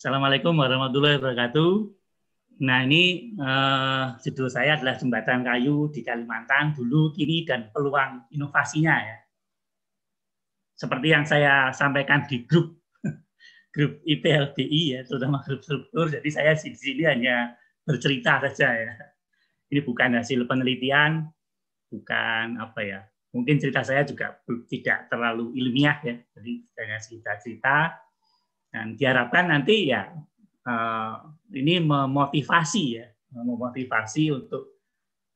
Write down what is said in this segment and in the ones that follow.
Assalamualaikum warahmatullahi wabarakatuh. Nah, ini judul saya adalah Jembatan Kayu di Kalimantan, dulu, kini, dan peluang inovasinya ya. Seperti yang saya sampaikan di grup IPLBI ya, terutama grup struktur. Jadi saya di sini hanya bercerita saja ya. Ini bukan hasil penelitian, bukan apa ya. Mungkin cerita saya juga tidak terlalu ilmiah ya. Jadi saya cerita-cerita dan diharapkan nanti ya ini memotivasi ya, memotivasi untuk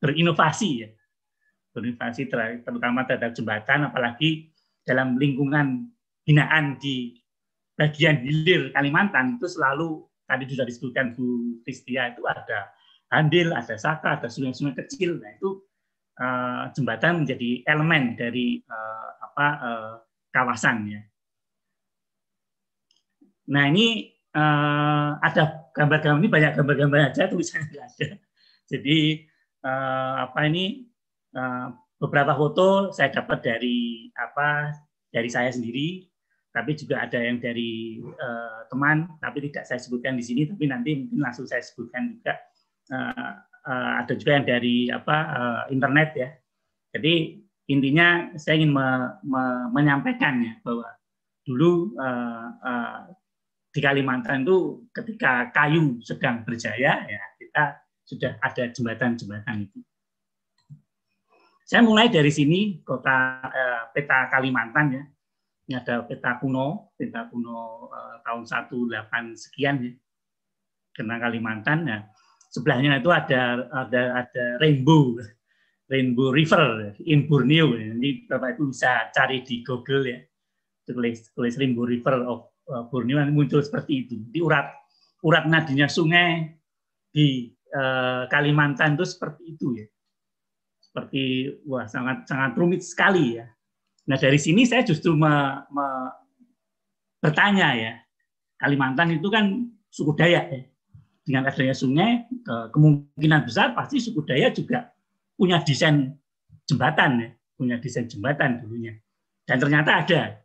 berinovasi ya, berinovasi terutama terhadap jembatan, apalagi dalam lingkungan binaan di bagian hilir Kalimantan itu selalu tadi sudah disebutkan Bu Kristia itu ada Handil, ada Saka, ada sungai-sungai kecil. Nah itu jembatan menjadi elemen dari kawasannya. Nah ini ada gambar-gambar, ini banyak gambar-gambar aja, tulisannya nggak ada. Jadi beberapa foto saya dapat dari saya sendiri, tapi juga ada yang dari teman, tapi tidak saya sebutkan di sini, tapi nanti mungkin langsung saya sebutkan juga. Ada juga yang dari internet ya. Jadi intinya saya ingin menyampaikan ya bahwa dulu di Kalimantan itu ketika kayu sedang berjaya, ya kita sudah ada jembatan-jembatan itu. Saya mulai dari sini peta Kalimantan ya. Ini ada peta kuno tahun 18 sekian ya. Tentang Kalimantan. Nah, sebelahnya itu ada Rainbow River in Borneo. Ini Bapak Ibu bisa cari di Google ya. Tulis Rainbow River of Borneo muncul seperti itu. Di urat nadinya sungai di Kalimantan itu seperti itu ya. Seperti sangat rumit sekali ya. Nah, dari sini saya justru bertanya ya. Kalimantan itu kan suku Dayak ya. Dengan adanya sungai, kemungkinan besar pasti suku Dayak juga punya desain jembatan ya, punya desain jembatan dulunya. Dan ternyata ada.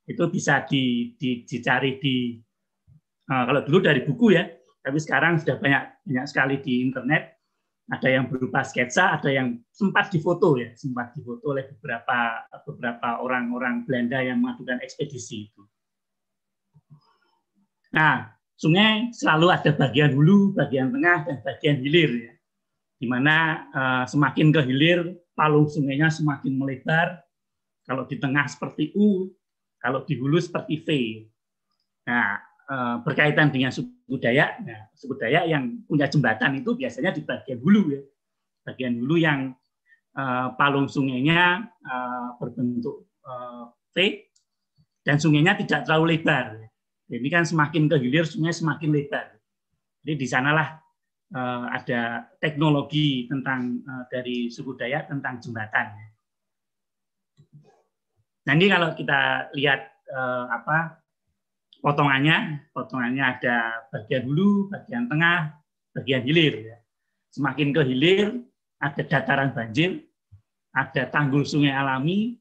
Itu bisa dicari kalau dulu dari buku ya, tapi sekarang sudah banyak sekali di internet. Ada yang berupa sketsa, ada yang sempat difoto oleh beberapa orang-orang Belanda yang melakukan ekspedisi itu. Nah, sungai selalu ada bagian hulu, bagian tengah, dan bagian hilir ya. Di mana semakin ke hilir, palung sungainya semakin melebar. Kalau di tengah seperti U, kalau di hulu seperti V. Nah, berkaitan dengan suku Dayak, suku Dayak yang punya jembatan itu biasanya di bagian hulu ya. Bagian hulu yang palung sungainya berbentuk V dan sungainya tidak terlalu lebar. Ini kan semakin ke hilir sungai semakin lebar. Jadi di sanalah ada teknologi tentang dari suku Dayak tentang jembatan. Nah ini kalau kita lihat potongannya ada bagian hulu, bagian tengah, bagian hilir. Ya. Semakin ke hilir ada dataran banjir, ada tanggul sungai alami,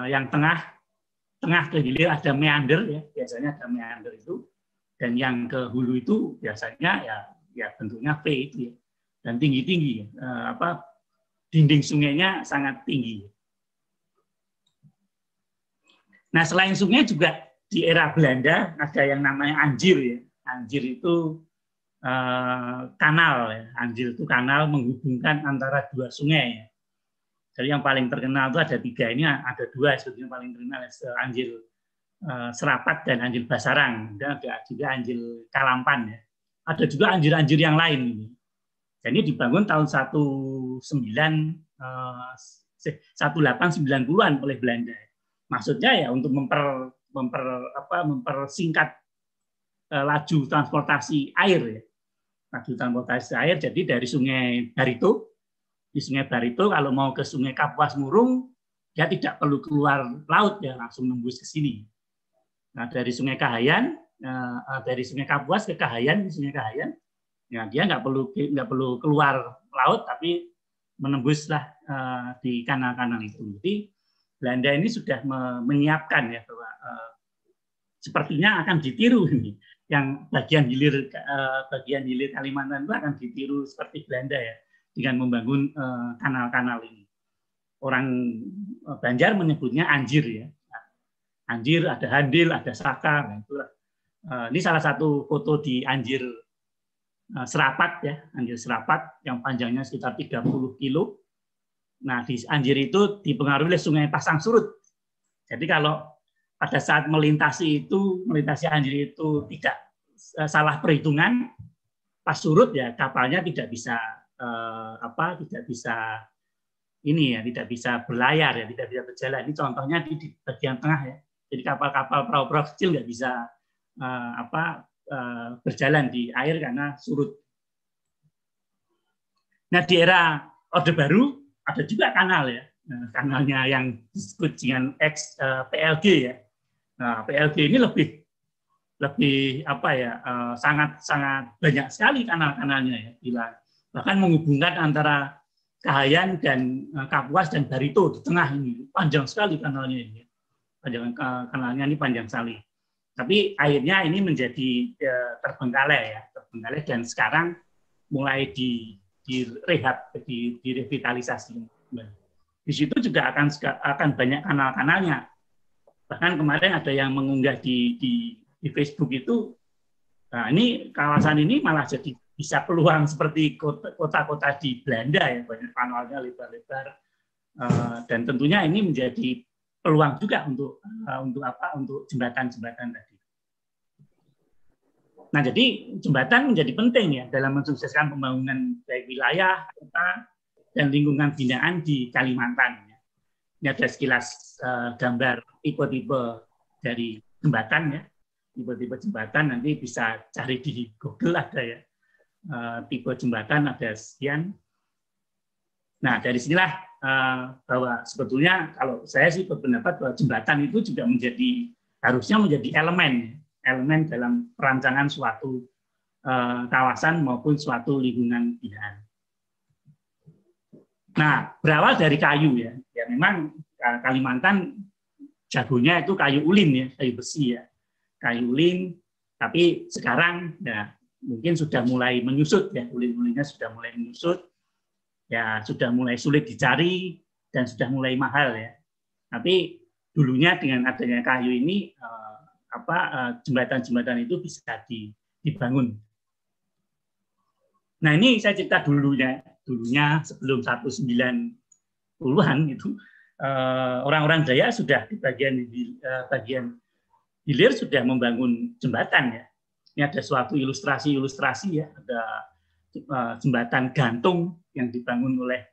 yang tengah ke hilir ada meander ya, biasanya ada meander itu, dan yang ke hulu itu biasanya ya bentuknya V itu ya, dan tinggi dinding sungainya sangat tinggi. Nah, selain sungai juga di era Belanda ada yang namanya Anjir ya. Anjir itu kanal ya. Anjir itu kanal menghubungkan antara dua sungai ya. Jadi yang paling terkenal itu ada 3, ini ada 2 sebetulnya paling terkenal, Anjir Serapat dan Anjir Basarang, dan ada juga Anjir Kalampan ya. Ada juga anjir-anjir yang lain ini. Dan ini dibangun tahun 1890-an oleh Belanda. Maksudnya ya untuk mempersingkat laju transportasi air ya. Laju transportasi air, jadi dari Sungai Barito, di Sungai Barito kalau mau ke Sungai Kapuas Murung, dia tidak perlu keluar laut ya, langsung nembus ke sini. Nah, dari Sungai Kahayan, dari Sungai Kapuas ke Kahayan, di Sungai Kahayan, ya dia nggak perlu keluar laut, tapi menembuslah di kanal-kanal itu. Jadi Belanda ini sudah menyiapkan ya bahwa sepertinya akan ditiru ini. Yang bagian hilir Kalimantan itu akan ditiru seperti Belanda ya, dengan membangun kanal-kanal ini. Orang Banjar menyebutnya anjir ya. Anjir, ada handil, ada saka. Nah, itulah. Ini salah satu foto di Anjir Serapat ya, Anjir Serapat yang panjangnya sekitar 30 kilo. Nah, di Anjir itu dipengaruhi oleh Sungai Pasang Surut. Jadi kalau pada saat melintasi Anjir itu tidak salah perhitungan, pas surut ya kapalnya tidak bisa tidak bisa berlayar ya, tidak bisa berjalan. Ini contohnya di bagian tengah ya. Jadi kapal-kapal perahu-perahu kecil nggak bisa berjalan di air karena surut. Nah, di era Orde Baru ada juga kanal ya. Kanalnya yang disebut dengan PLG ya. Nah, PLG ini lebih sangat banyak sekali kanal-kanalnya ya. Bahkan menghubungkan antara Kahayan dan Kapuas dan Barito di tengah ini. Panjang sekali kanalnya ini. Kanalnya ini panjang sekali. Tapi akhirnya ini menjadi terbengkalai dan sekarang mulai direhab, direvitalisasi. Di situ juga akan banyak kanal-kanalnya. Bahkan kemarin ada yang mengunggah di Facebook itu, nah ini kawasan ini malah jadi bisa peluang seperti kota-kota di Belanda ya, banyak kanalnya lebar-lebar, dan tentunya ini menjadi peluang juga untuk jembatan-jembatan tadi. Nah, jadi jembatan menjadi penting ya dalam mensukseskan pembangunan baik wilayah, kota, dan lingkungan binaan di Kalimantan. Ini ada sekilas gambar tipe-tipe dari jembatan ya, tipe-tipe jembatan nanti bisa cari di Google ada ya, tipe jembatan ada sekian. Nah, dari sinilah bahwa sebetulnya kalau saya sih berpendapat bahwa jembatan itu juga harusnya menjadi elemen dalam perancangan suatu kawasan maupun suatu lingkungan binaan. Nah, berawal dari kayu ya memang Kalimantan jagonya itu kayu ulin ya, kayu besi ya, kayu ulin. Tapi sekarang ya mungkin sudah mulai menyusut ya, ulin-ulinnya sudah mulai menyusut, ya sudah mulai sulit dicari dan sudah mulai mahal ya. Tapi dulunya dengan adanya kayu ini jembatan-jembatan itu bisa dibangun. Nah, ini saya cerita dulunya sebelum 1990-an itu orang-orang Dayak sudah di bagian hilir sudah membangun jembatan ya. Ini ada suatu ilustrasi ya, ada jembatan gantung yang dibangun oleh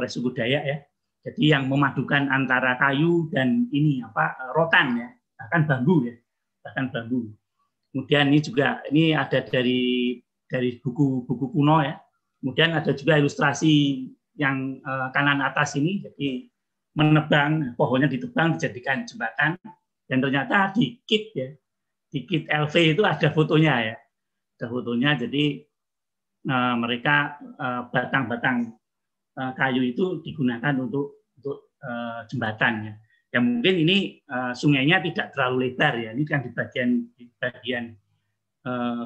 suku Dayak ya. Jadi yang memadukan antara kayu dan rotan ya, bahkan bambu ya, Kemudian ini ada dari buku kuno ya. Kemudian ada juga ilustrasi yang kanan atas ini, jadi menebang, pohonnya ditebang dijadikan jembatan, dan ternyata di kit LV itu ada fotonya ya, jadi mereka batang-batang kayu itu digunakan untuk jembatan ya. Ya mungkin ini sungainya tidak terlalu lebar ya, ini kan di bagian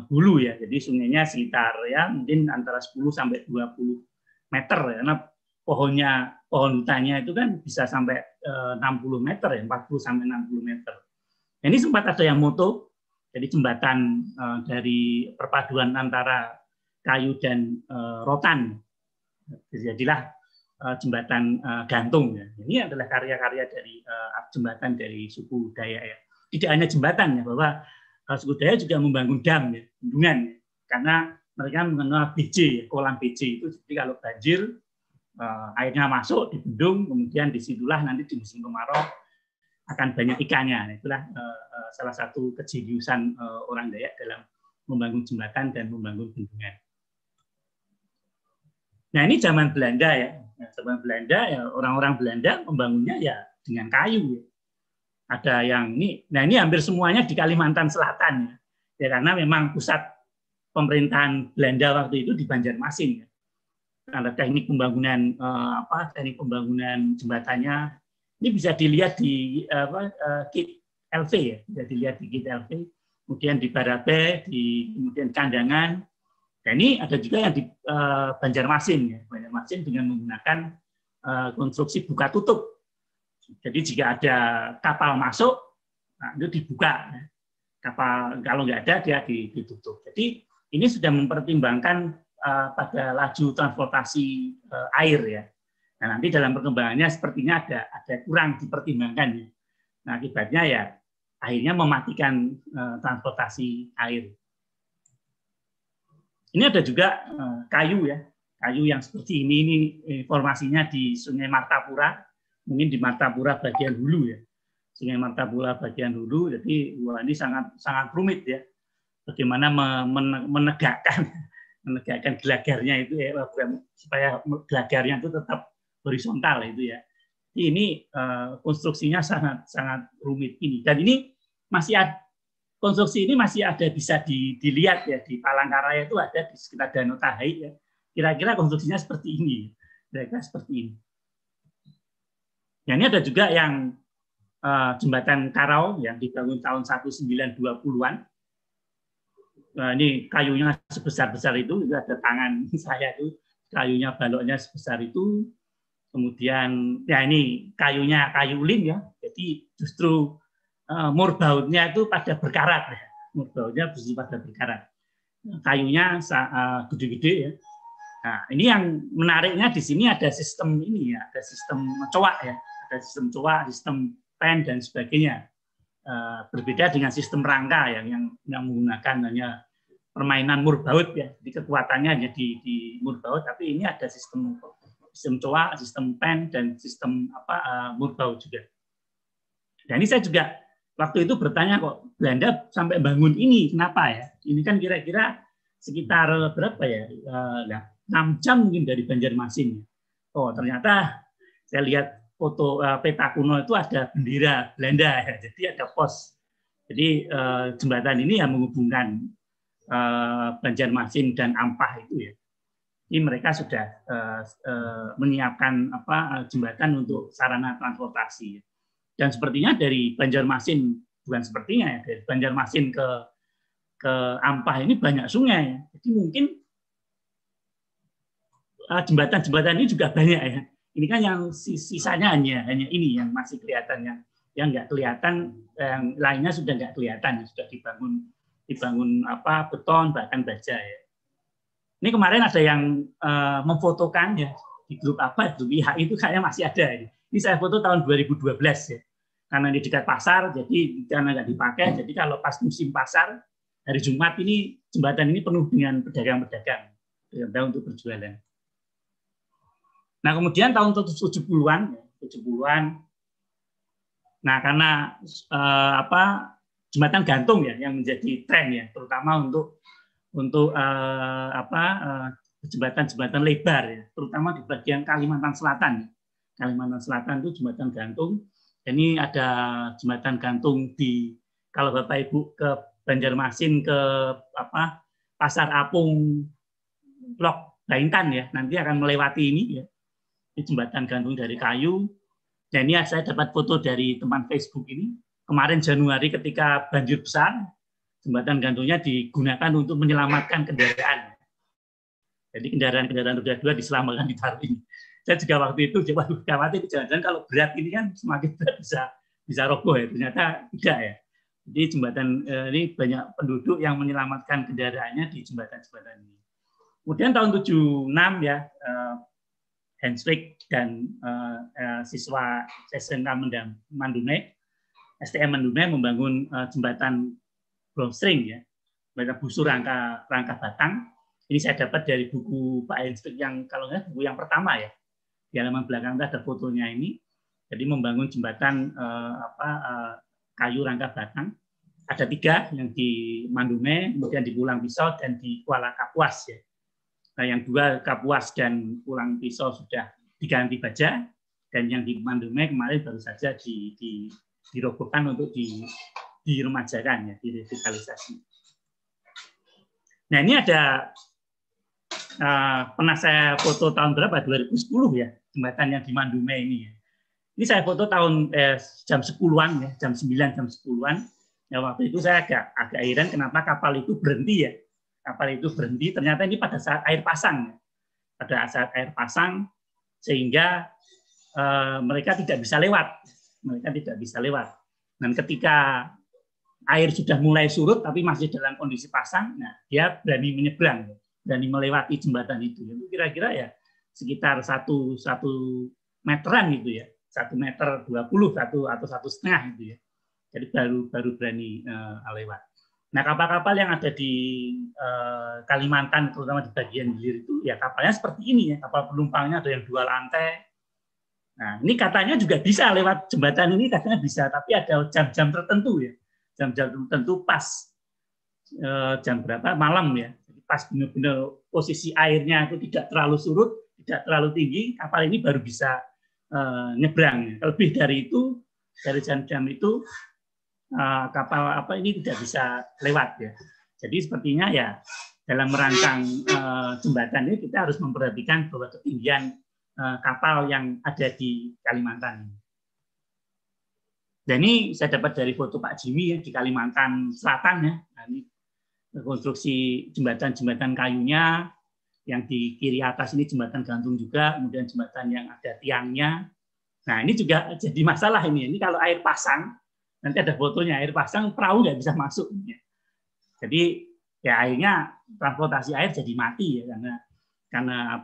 hulu ya, jadi sungainya sekitar ya mungkin antara 10 sampai 20 meter ya, karena pohon hutannya itu kan bisa sampai 60 meter ya, 40 sampai 60 meter. Nah, ini sempat ada yang moto, jadi jembatan dari perpaduan antara kayu dan rotan, jadilah jembatan gantung ya. Ini adalah karya-karya dari jembatan dari suku Dayak ya. Tidak hanya jembatan ya, bahwa suku Dayak juga membangun dam ya, bendungan ya. Karena mereka mengenal BJ, kolam BJ itu. Jadi kalau banjir airnya masuk di bendung, kemudian disitulah nanti di musim kemarau akan banyak ikannya. Nah, itulah salah satu kejeniusan orang Dayak dalam membangun jembatan dan membangun bendungan. Nah, ini zaman Belanda ya. Zaman Belanda ya, orang-orang Belanda membangunnya ya dengan kayu ya. Ada yang ini hampir semuanya di Kalimantan Selatan ya, karena memang pusat pemerintahan Belanda waktu itu di Banjarmasin ya. Karena teknik pembangunan jembatannya ini bisa dilihat di kit LV ya, bisa dilihat di Gate LV, kemudian di Barabe, kemudian Kandangan. Dan ini ada juga yang di Banjarmasin ya, Banjarmasin dengan menggunakan konstruksi buka tutup. Jadi jika ada kapal masuk, nah, itu dibuka. Kapal kalau nggak ada dia ditutup. Jadi ini sudah mempertimbangkan pada laju transportasi air ya. Nah, nanti dalam perkembangannya sepertinya ada kurang dipertimbangkan ya. Nah, akibatnya ya akhirnya mematikan transportasi air. Ini ada juga kayu ya, kayu yang seperti ini informasinya di Sungai Martapura, mungkin di Martapura bagian hulu ya, Sungai Martapura bagian hulu. Jadi wah, ini sangat rumit ya, bagaimana menegakkan gelagarnya itu ya, supaya gelagarnya itu tetap horizontal itu ya. Ini konstruksinya sangat rumit ini, dan ini masih ada. Konstruksi ini masih ada bisa dilihat ya di Palangkaraya itu ada di sekitar Danau Tahai ya. Kira-kira konstruksinya seperti ini. Kira-kira seperti ini. Ya, ini ada juga yang jembatan Karau yang dibangun tahun 1920-an. Ini kayunya sebesar-besar itu ada tangan saya itu, kayunya baloknya sebesar itu. Kemudian ya ini kayunya kayu ulin ya. Jadi justru murbautnya itu pada berkarat, murbautnya pada berkarat. Kayunya gede-gede ya. Nah, ini yang menariknya di sini ada sistem ini ya, ada sistem coak ya, ada sistem coak, sistem pen dan sebagainya. Berbeda dengan sistem rangka yang menggunakan hanya permainan murbaut ya, di kekuatannya hanya di murbaut, tapi ini ada sistem coak, sistem pen dan sistem murbaut juga. Dan ini saya juga waktu itu bertanya kok Belanda sampai bangun ini kenapa ya? Ini kan kira-kira sekitar berapa ya? 6 jam mungkin dari Banjarmasin. Oh ternyata saya lihat foto peta kuno itu ada bendera Belanda ya. Jadi ada pos. Jadi jembatan ini yang menghubungkan Banjarmasin dan Ampah itu ya. Ini mereka sudah menyiapkan jembatan untuk sarana transportasi. Dan sepertinya dari Banjarmasin, bukan sepertinya ya, dari Banjarmasin ke Ampah ini banyak sungai. Jadi mungkin jembatan-jembatan ini juga banyak ya. Ini kan yang sisanya hanya ini yang masih kelihatan, yang nggak kelihatan, yang lainnya sudah nggak kelihatan, sudah dibangun beton bahkan baja ya. Ini kemarin ada yang memfotokan ya di grup grup IHI itu kayaknya masih ada ini. Ini saya foto tahun 2012 ya. Karena di dekat pasar, jadi karena nggak dipakai, jadi kalau pas musim pasar, hari Jumat ini, jembatan ini penuh dengan pedagang-pedagang untuk berjualan. Nah, kemudian tahun 70-an, nah karena jembatan gantung ya, yang menjadi tren ya, terutama untuk jembatan-jembatan lebar ya, terutama di bagian Kalimantan Selatan. Kalimantan Selatan itu jembatan gantung. Ini ada jembatan gantung kalau Bapak Ibu ke Banjarmasin ke Pasar Apung Blok Baintan ya, nanti akan melewati ini ya. Ini jembatan gantung dari kayu. Dan ini saya dapat foto dari teman Facebook ini. Kemarin Januari ketika banjir besar, jembatan gantungnya digunakan untuk menyelamatkan kendaraan. Jadi kendaraan roda 2 diselamatkan ditaruh ini. Saya juga waktu itu khawatir jangan-jangan kalau berat ini kan semakin berat bisa roboh ya. Ternyata tidak ya. Jadi jembatan ini banyak penduduk yang menyelamatkan kendaraannya di jembatan-jembatan ini. Kemudian tahun 76 ya, Henswig dan siswa SMK Mandune, STM Mandune membangun jembatan Bromstring ya, jembatan busur rangka batang. Ini saya dapat dari buku Pak Henswig yang kalau nggak buku yang pertama ya. Di halaman belakang ada fotonya ini. Jadi membangun jembatan kayu rangka batang. Ada 3 yang di Mandune, kemudian di Pulang Pisau dan di Kuala Kapuas ya. Nah, yang 2 Kapuas dan Pulang Pisau sudah diganti baja, dan yang di Mandune kemarin baru saja dirobohkan untuk diremajakan ya, direvitalisasi. Nah, ini ada pernah saya foto tahun berapa? 2010 ya, jembatan yang di Mandune ini ya. Ini saya foto tahun jam 10-an ya, jam 9, jam 10-an. Ya, waktu itu saya agak heran kenapa kapal itu berhenti ya. Kapal itu berhenti, ternyata ini pada saat air pasang. Ya. Pada saat air pasang, sehingga mereka tidak bisa lewat. Mereka tidak bisa lewat. Dan ketika air sudah mulai surut, tapi masih dalam kondisi pasang, nah, dia berani menyeberang, berani melewati jembatan itu. Itu kira-kira ya sekitar 1 meteran gitu ya. 1,20 meter atau 1,5 gitu ya. Jadi baru berani lewat. Nah, kapal-kapal yang ada di Kalimantan, terutama di bagian hilir itu, ya kapalnya seperti ini ya. Kapal penumpangnya ada yang 2 lantai. Nah, ini katanya juga bisa lewat jembatan ini, katanya bisa, tapi ada jam-jam tertentu ya. Jam-jam tertentu pas jam berapa malam ya. Jadi pas benar-benar posisi airnya itu tidak terlalu surut, tidak terlalu tinggi, kapal ini baru bisa nyebrang. Lebih dari itu, dari jam-jam itu kapal ini tidak bisa lewat ya. Jadi sepertinya ya dalam merancang jembatan ini kita harus memperhatikan bahwa ketinggian kapal yang ada di Kalimantan. Dan ini saya dapat dari foto Pak Jimmy ya, di Kalimantan Selatan ya. Nah, ini konstruksi jembatan kayunya, yang di kiri atas ini jembatan gantung juga, kemudian jembatan yang ada tiangnya. Nah, ini juga jadi masalah ini. Ini kalau air pasang, nanti ada fotonya, air pasang perahu nggak bisa masuk. Jadi ya akhirnya transportasi air jadi mati ya, karena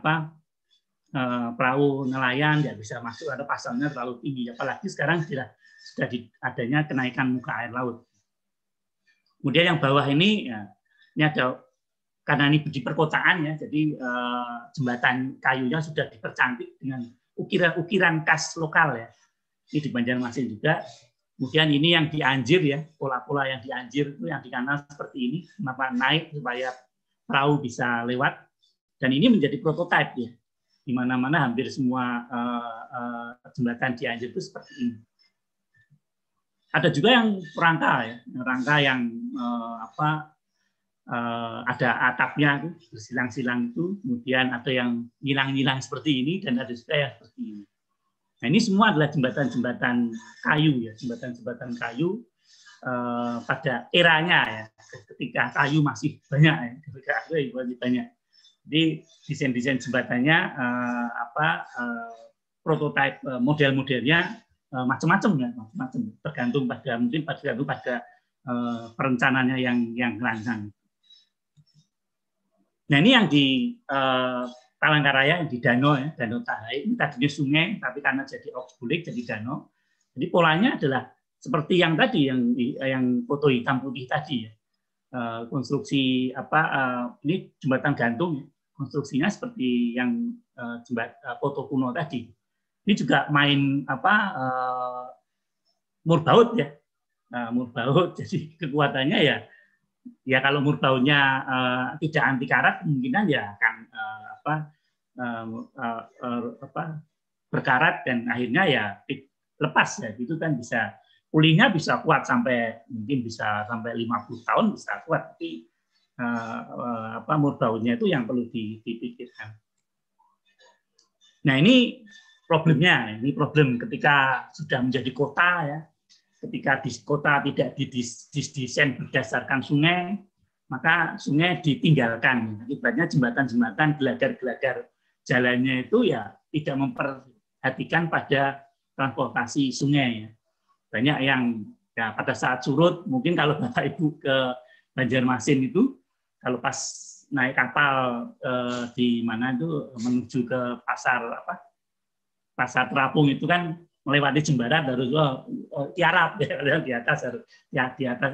perahu nelayan nggak bisa masuk atau pasangnya terlalu tinggi. Apalagi sekarang sudah adanya kenaikan muka air laut. Kemudian yang bawah ini ya, ini ada, karena ini di perkotaan ya, jadi jembatan kayunya sudah dipercantik dengan ukiran khas lokal ya. Ini di Banjarmasin juga. Kemudian ini yang di Anjir ya, pola-pola yang di Anjir itu yang di kanan seperti ini, kenapa naik supaya perahu bisa lewat. Dan ini menjadi prototipe ya, di mana-mana hampir semua jembatan di Anjir itu seperti ini. Ada juga yang rangka yang ada atapnya bersilang-silang itu, kemudian ada yang nyilang-nyilang seperti ini, dan ada juga yang seperti ini. Nah, ini semua adalah jembatan-jembatan kayu ya, jembatan-jembatan kayu pada eranya ya, ketika kayu masih banyak ya, ketika kayu masih banyak. Jadi desain-desain jembatannya prototipe model-modelnya macam-macam ya, macam-macam, tergantung pada perencanaannya yang rancang. Nah, ini yang di Palangkaraya, yang di danau ya, Danau Tahai. Ini tadinya sungai, tapi karena jadi oxbolik jadi danau. Jadi polanya adalah seperti yang tadi, yang foto hitam putih tadi ya. Konstruksi ini jembatan gantung, konstruksinya seperti yang foto kuno tadi. Ini juga main murbaut ya, murbaut. Jadi kekuatannya ya kalau murbautnya tidak anti karat, kemungkinan ya akan berkarat dan akhirnya ya lepas ya, gitu kan, bisa pulihnya bisa kuat mungkin bisa sampai 50 tahun bisa kuat, tapi murbautnya itu yang perlu dipikirkan. Nah, ini problemnya, ini problem ketika sudah menjadi kota ya. Ketika di kota tidak didesain berdasarkan sungai, maka sungai ditinggalkan. Akibatnya jembatan-jembatan, gelagar-gelagar jalannya itu ya tidak memperhatikan pada transportasi sungai. Ya. Banyak yang ya pada saat surut, mungkin kalau Bapak Ibu ke Banjarmasin itu, kalau pas naik kapal di mana itu menuju ke pasar terapung itu kan melewati jembatan harus tiarap ya, di atas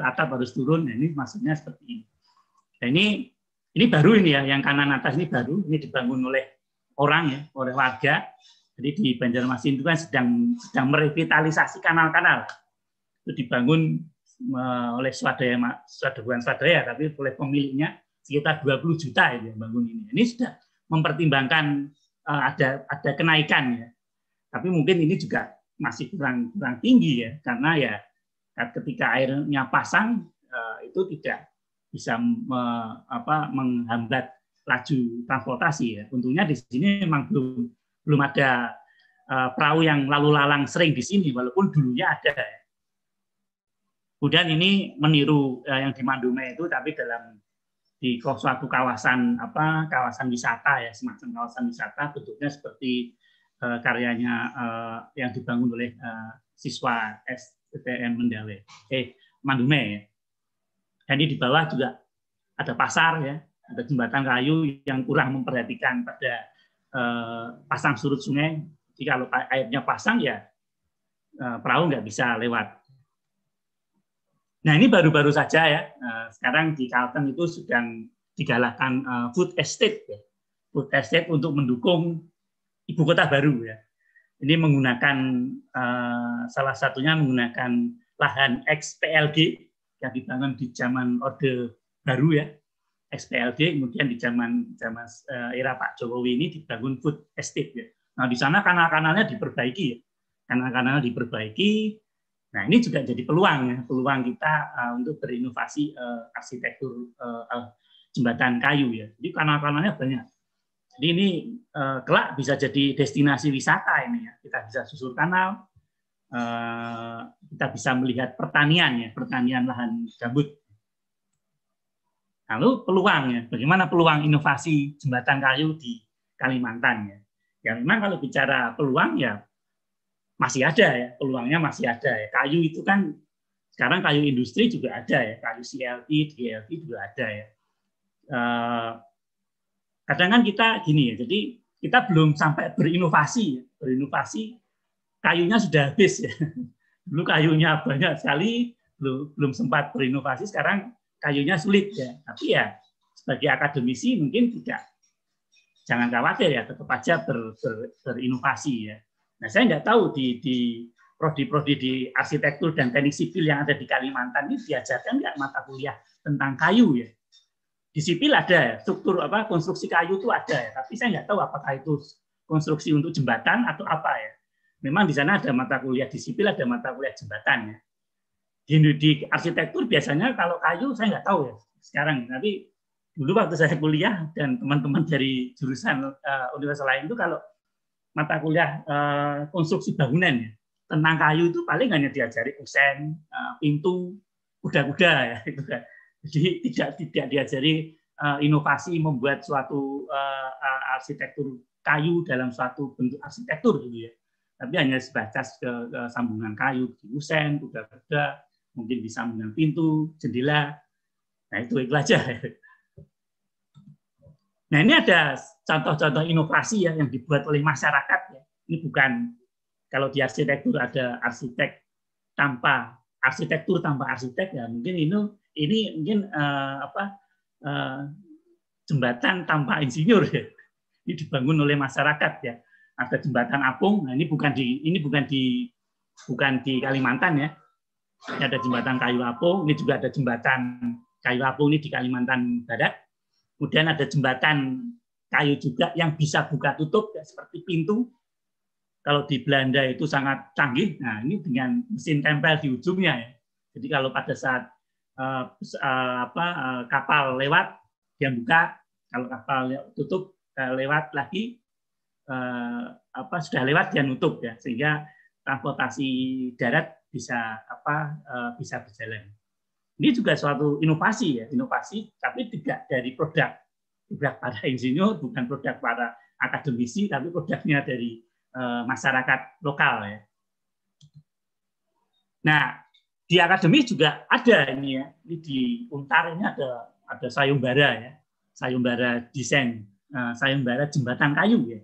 atap harus turun. Nah, ini maksudnya seperti ini. Nah, ini baru ini ya, yang kanan atas ini baru, ini dibangun oleh orang ya, oleh warga. Jadi di Banjarmasin itu kan sedang merevitalisasi kanal-kanal. Itu dibangun oleh bukan swadaya, tapi oleh pemiliknya sekitar 20 juta itu yang bangun ini. Ini sudah mempertimbangkan ada kenaikan ya. Tapi mungkin ini juga masih kurang tinggi ya, karena ya ketika airnya pasang itu tidak bisa menghambat laju transportasi ya. Untungnya di sini memang belum ada perahu yang lalu lalang sering di sini, walaupun dulunya ada. Kemudian ini meniru yang di Mandume itu, tapi di suatu kawasan kawasan wisata ya, semacam kawasan wisata, bentuknya seperti karyanya yang dibangun oleh siswa STM Mandume ya. Dan ini di bawah juga ada pasar ya, ada jembatan kayu yang kurang memperhatikan pada pasang surut sungai. Jadi kalau airnya pasang ya perahu nggak bisa lewat. Nah ini baru-baru saja ya. Sekarang di Kalteng itu sedang digalakkan food estate, ya. Food estate untuk mendukung ibu kota baru ya. Ini menggunakan salah satunya menggunakan lahan ex-PLD yang dibangun di zaman Orde Baru ya, ex-PLD, kemudian di zaman era Pak Jokowi ini dibangun food estate ya. Nah di sana kanal-kanalnya diperbaiki ya, kanal-kanalnya diperbaiki. Nah ini juga jadi peluang ya, peluang kita untuk berinovasi arsitektur jembatan kayu ya. Jadi kanal-kanalnya banyak. Jadi ini kelak bisa jadi destinasi wisata ini ya. Kita bisa susur kanal, kita bisa melihat pertanian ya, pertanian lahan gambut. Lalu peluang ya, bagaimana peluang inovasi jembatan kayu di Kalimantan ya. Ya memang kalau bicara peluang ya masih ada ya, peluangnya masih ada ya. Kayu itu kan sekarang kayu industri juga ada ya, kayu CLT, DLT juga ada ya. Kadang kan kita gini ya, jadi kita belum sampai berinovasi kayunya sudah habis ya. Dulu kayunya banyak sekali, belum sempat berinovasi, sekarang kayunya sulit ya. Tapi ya sebagai akademisi mungkin jangan khawatir ya, tetap aja berinovasi ya. Nah, saya nggak tahu di prodi-prodi di arsitektur dan teknik sipil yang ada di Kalimantan ini diajarkan nggak mata kuliah tentang kayu ya. Di sipil ada struktur konstruksi kayu itu ada ya, tapi saya nggak tahu apakah itu konstruksi untuk jembatan atau apa ya. Memang di sana ada mata kuliah di sipil, ada mata kuliah jembatan ya. Di arsitektur biasanya kalau kayu saya nggak tahu ya sekarang, tapi dulu waktu saya kuliah dan teman-teman dari jurusan universitas lain itu kalau mata kuliah konstruksi bangunan ya, tentang kayu itu paling hanya diajari kusen, pintu, kuda-kuda ya itu kan. Jadi tidak diajari inovasi membuat suatu arsitektur kayu dalam suatu bentuk arsitektur gitu ya. Tapi hanya sebatas ke sambungan kayu, kusen, kuda-kuda, mungkin di sambungan pintu, jendela. Nah itu aja. Nah ini ada contoh-contoh inovasi ya yang dibuat oleh masyarakat ya. Ini bukan, kalau di arsitektur ada arsitektur tanpa arsitek ya, mungkin ini mungkin jembatan tanpa insinyur ya. Ini dibangun oleh masyarakat ya. Ada jembatan apung, nah ini bukan di Kalimantan ya. Ini ada jembatan kayu apung, ini juga ada jembatan kayu apung ini di Kalimantan Barat. Kemudian ada jembatan kayu juga yang bisa buka tutup ya, seperti pintu. Kalau di Belanda itu sangat canggih. Nah, ini dengan mesin tempel di ujungnya ya. Jadi kalau pada saat kapal lewat dia buka, kalau kapal tutup lewat lagi sudah lewat dia nutup ya, sehingga transportasi darat bisa berjalan. Ini juga suatu inovasi ya, tapi tidak dari produk para insinyur, bukan produk para akademisi, tapi produknya dari masyarakat lokal ya. Nah, di akademis juga ada ini ya, ini di Untar ini ada sayembara ya, sayembara desain, sayembara jembatan kayu ya.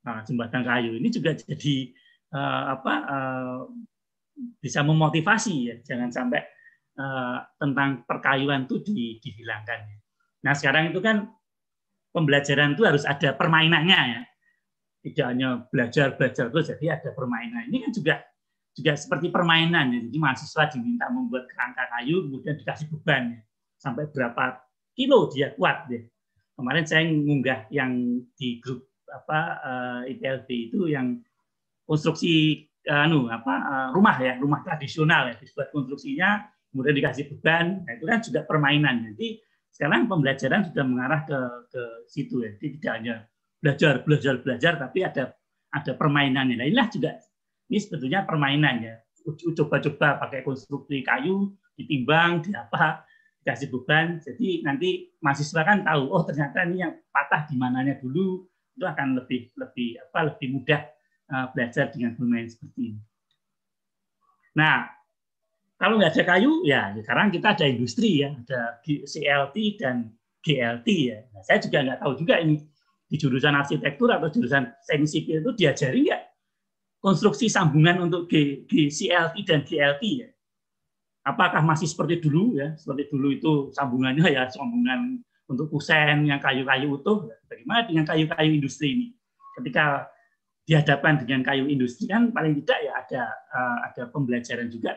Nah, jembatan kayu ini juga jadi bisa memotivasi ya, jangan sampai tentang perkayuan itu dihilangkan. Nah sekarang itu kan pembelajaran itu harus ada permainannya ya, tidak hanya belajar terus, jadi ada permainan. Ini kan juga seperti permainan ya. Jadi mahasiswa diminta membuat kerangka kayu, kemudian dikasih beban ya. Sampai berapa kilo dia kuat ya. Kemarin saya ngunggah yang di grup IPLB itu yang konstruksi rumah ya, rumah tradisional ya, dibuat konstruksinya, kemudian dikasih beban. Nah, itu kan juga permainan. Jadi sekarang pembelajaran sudah mengarah ke situ ya. Jadi tidak hanya belajar, tapi ada ada permainannya. Nah, inilah juga ini sebetulnya permainan ya. Coba-coba pakai konstruksi kayu, ditimbang, dikasih beban. Jadi nanti mahasiswa kan tahu, oh ternyata ini yang patah di mananya dulu, itu akan lebih mudah belajar dengan bermain seperti ini. Nah, kalau nggak ada kayu, ya sekarang kita ada industri ya, ada CLT dan GLT ya. Nah, saya juga nggak tahu juga ini di jurusan arsitektur atau jurusan semi sipil itu diajari nggak konstruksi sambungan untuk CLT dan GLT ya. Apakah masih seperti dulu ya? Seperti dulu itu sambungannya ya sambungan untuk kusen yang kayu-kayu utuh. Bagaimana dengan kayu-kayu industri ini? Ketika dihadapkan dengan kayu industri kan paling tidak ya ada pembelajaran juga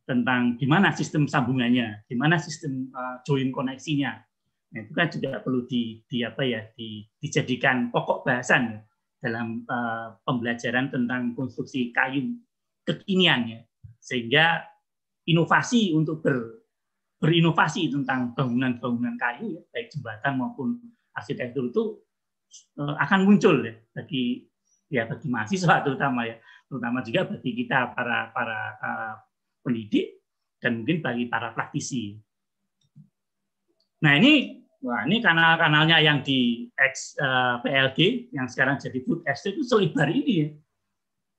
tentang gimana sistem sambungannya, gimana sistem join koneksinya. Nah, itu kan juga perlu dijadikan pokok bahasan ya, dalam pembelajaran tentang konstruksi kayu kekinian ya, sehingga inovasi untuk berinovasi tentang bangunan-bangunan kayu ya, baik jembatan maupun arsitektur itu akan muncul ya bagi mahasiswa terutama juga bagi kita para pendidik dan mungkin bagi para praktisi. Nah, ini kanal-kanalnya yang di PLG yang sekarang jadi food estate itu selebar ini ya.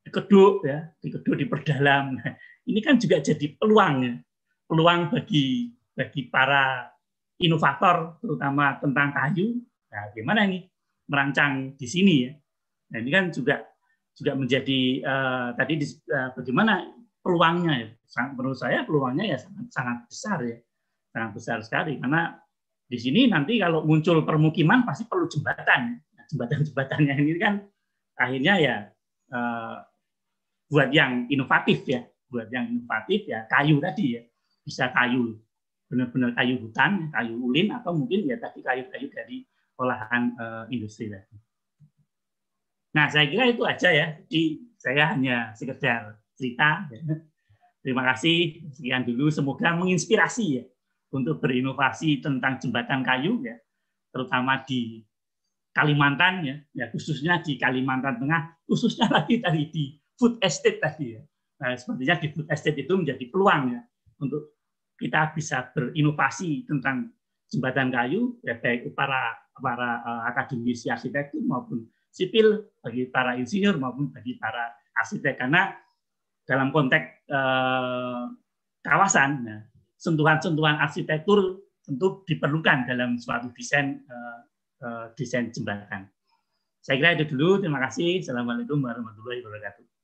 Dikeduk, diperdalam. Nah, ini kan juga jadi peluang ya. Peluang bagi para inovator terutama tentang kayu. Nah, gimana ini merancang di sini ya. Nah, ini kan juga menjadi bagaimana peluangnya ya. Menurut saya peluangnya ya sangat besar ya. Sangat besar sekali karena di sini nanti kalau muncul permukiman pasti perlu jembatan. Nah, jembatan-jembatannya ini kan akhirnya ya buat yang inovatif ya. Buat yang inovatif ya kayu tadi ya. Bisa kayu benar-benar kayu hutan, kayu ulin atau mungkin ya tadi kayu-kayu dari olahan industri tadi. Nah, saya kira itu aja ya. Jadi saya hanya sekedar cerita. Ya. Terima kasih. Sekian dulu. Semoga menginspirasi ya untuk berinovasi tentang jembatan kayu ya, terutama di Kalimantan ya, khususnya di Kalimantan Tengah, khususnya lagi tadi di food estate tadi ya. Nah, sepertinya di food estate itu menjadi peluang ya untuk kita bisa berinovasi tentang jembatan kayu ya, baik para akademisi arsitektur maupun sipil, bagi para insinyur maupun bagi para arsitek, karena dalam konteks kawasan ya, sentuhan-sentuhan arsitektur tentu diperlukan dalam suatu desain jembatan. Saya kira itu dulu. Terima kasih. Assalamualaikum warahmatullahi wabarakatuh.